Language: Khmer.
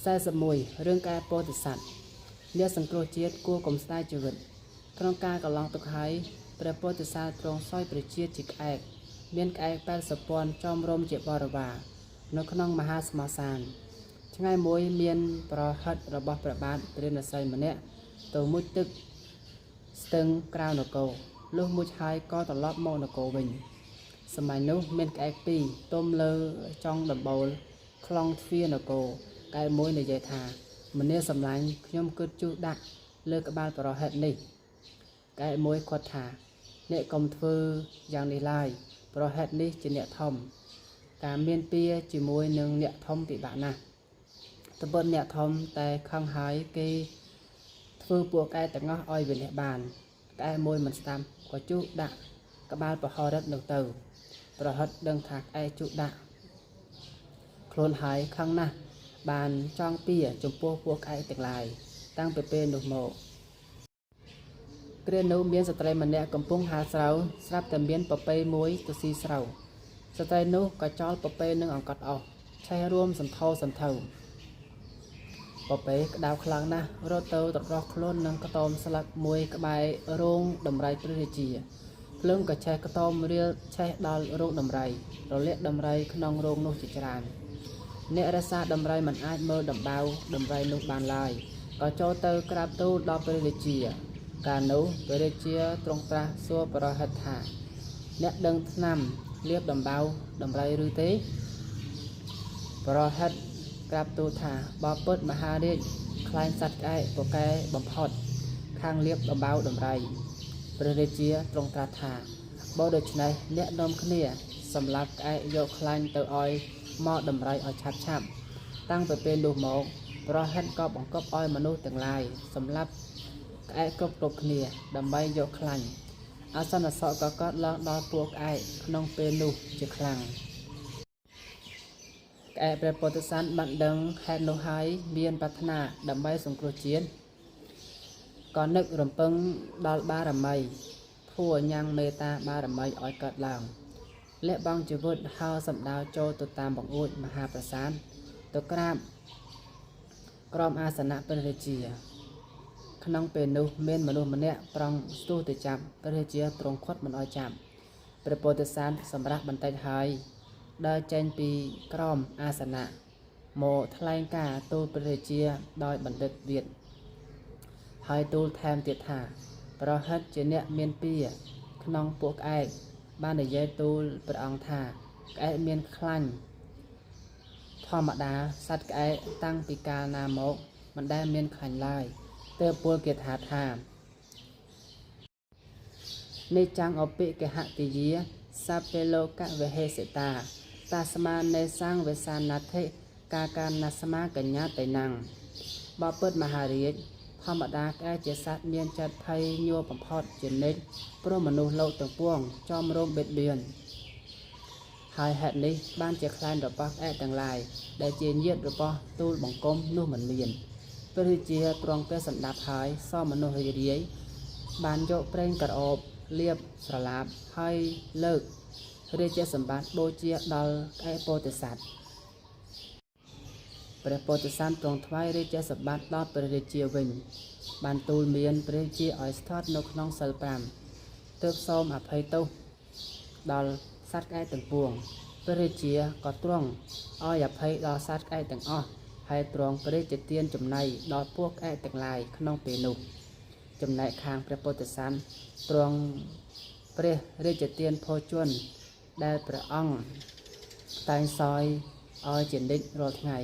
41រឿងកែពោធិសត្វអ្នកសង្គ្រោះជាតិគួរកុំស្ដាយជីវិតក្នុងការកន្លងទុកហើយព្រះពោធិសត្វទ្រង់សោយព្រះជាតិជាក្អែកមានក្អែក80ពាន់ចំរំជាបរិវារនៅក្នុងមហាស្មសានថ្ងៃមួយមានប្រហិតរបស់ព្រះបាទព្រះនសីម្នាក់ទៅមុជទឹកស្ទឹងក្រៅនគរលុះមុជហើយក៏ត្រឡប់មកនគរវិញសម័យនោះមានក្អែកពីរទុំលើចុងដំបូលខ្លងទ្វារនគរក្អែកមួយនិយាយថាមនាសម្លាញ់ខ្ញុំគិតជុះដាក់លើក្បាលប្រហិតនេះក្អែកមួយគាត់ថាអ្នកកុំធ្វើយ៉ាងនេះឡើយប្រហិតនេះជាអ្នកធំការមានពៀជាមួយនឹងអ្នកធំពិបាកណាស់ត្បិតអ្នកធំតែខឹងហើយគេធ្វើពួកក្អែកទាំងអស់ឲ្យវិលះបានក្អែកមួយមិនស្ដាប់ក៏ជុះដាក់ក្បាលប្រហិតនោះទៅប្រហិតដឹងថាក្អែកជុះដាក់ខ្លួនហើយខឹងណាស់បានចង់ពៀចំពោះពួកក្អែកទាំងឡាយតាំងពីពេលនោះមកគ្រានោះមានស្ត្រីម្នាក់កំពុងហាលស្រូវស្រាប់តែមានពពែមួយទៅស៊ីស្រូវស្ត្រីនោះក៏ចោលពពែនឹងអង្កត់អស់ឆេះរួមសន្ធោសន្ធៅពពែក្តៅខ្លាំងណាស់រត់ទៅត្រដោះខ្លួននឹងខ្ទមស្លឹកមួយក្បែររោងដំរីព្រះរាជាភ្លើងក៏ឆេះខ្ទមរៀលឆេះដល់រោងដំរីរលាកដំរីក្នុងរោងនោះជាច្រើនអ្នករក្សាដំរីមិនអាចមើលដំបៅដំរីនោះបានឡើយក៏ចូលទៅក្រាបទូលដល់ព្រះរាជាកាលនោះព្រះរាជាទ្រង់ត្រាស់សួរប្រហិតថាអ្នកដឹងថ្នាំលាបដំបៅដំរីឬទេប្រហិតក្រាបទូលថាបបិទ្ធមហារាជខ្លែងសត្វក្អែកពូកែបំផុតខាងលាបដំបៅដំរីព្រះរាជាទ្រង់ត្រាស់ថាបើដូច្នេះអ្នកនាំគ្នាសម្លាប់ក្អែកយកខ្លាញ់ទៅឲ្យមកដំរីឲ្យឆាប់តាំងពីពេលនោះមកប្រហិតក៏បង្កប់ឲ្យមនុស្សទាំងឡាយសម្លាប់ក្អែកគ្រប់គ្នាដើម្បីយកខ្លាញ់អសន្នសោកក៏កើតឡើងដល់ពួកក្អែកក្នុងពេលនោះជាខ្លាំងក្អែកព្រះពោធិសត្វបានដឹងហេតុនោះហើយមានប្រាថ្នាដើម្បីសង្គ្រោះជាតិក៏នឹករំពឹងដល់បារមីធัวញ៉ាំងមេត្តាបារមីឲ្យកើតឡើងលះបង់ជីវិតហើរសម្ដៅចូលទៅតាមបង្អួចមហាប្រាសាទទៅក្រាបក្រមអាសនៈព្រះរាជាក្នុងពេលនោះមានមនុស្សម្នាក់ប្រង់ស្ទុះទៅចាប់ព្រះរាជាទ្រង់ឃាត់មិនឲ្យចាប់ព្រះពោធិសត្វសម្រាប់បន្តិចហើយដើរចេញពីក្រមអាសនៈមកថ្លែងការណ៍ទូលព្រះរាជាដោយបណ្ឌិតវិទ្យហើយទូលថែមទៀតថាប្រហិតជាអ្នកមានពៀក្នុងពួកក្អែកបាននិយាយទូលព្រះអង្គថាក្អែកមានខ្លាញ់ធម្មតាសត្វក្អែកតាំងពីកាលណាមកមិនដែលមានខ្លាញ់ឡើយទើបពលគាថានៃចាំងអពិកហតិយាសាពេលោកវិហេសិតាតាស្មានេសាំងវិសាណតិកាកាណាស្មាកញ្ញាតៃណាំងបបិទ្ធមហារាជធម្មតាក្អែកជាសត្វមានចិត្តភ័យញ័របំផុតជានិច្ចព្រោះមនុស្សលោកទាំងពួងចំរោមបិទបៀនហើយហេតុនេះបានជាខ្លែងរបស់ក្អែកទាំងឡាយដែលជាញាតិរបស់ទូលបង្គំនោះមិនមានព្រះរាជាទ្រង់ពេលសម្ដាប់ហើយសមនុស្សរីរាយបានយកប្រេងក្រអូបលាបស្រឡាបហើយលើករាជសម្បត្តិបូជាដល់ក្អែកពោធិសត្វព្រះពោធិសត្វទ្រង់ថ្វាយរាជសម្បត្តិដល់ព្រះរាជាវិញបានទូលមានព្រះរាជាឲ្យស្ថិតនៅក្នុងសិល5ទើបសូមអភ័យទោសដល់សត្វក្អែកទាំងពួងព្រះរាជាក៏ទ្រង់ឲ្យអភ័យដល់សត្វក្អែកទាំងអស់ហើយទ្រង់ព្រះរាជទានចំណីដល់ពួកក្អែកទាំងឡាយក្នុងពេលនោះចំណែកខាងព្រះពោធិសត្វទ្រង់ព្រះរាជទានភោជនដែលព្រះអង្គតែងសោយឲ្យជានិច្ចរាល់ថ្ងៃ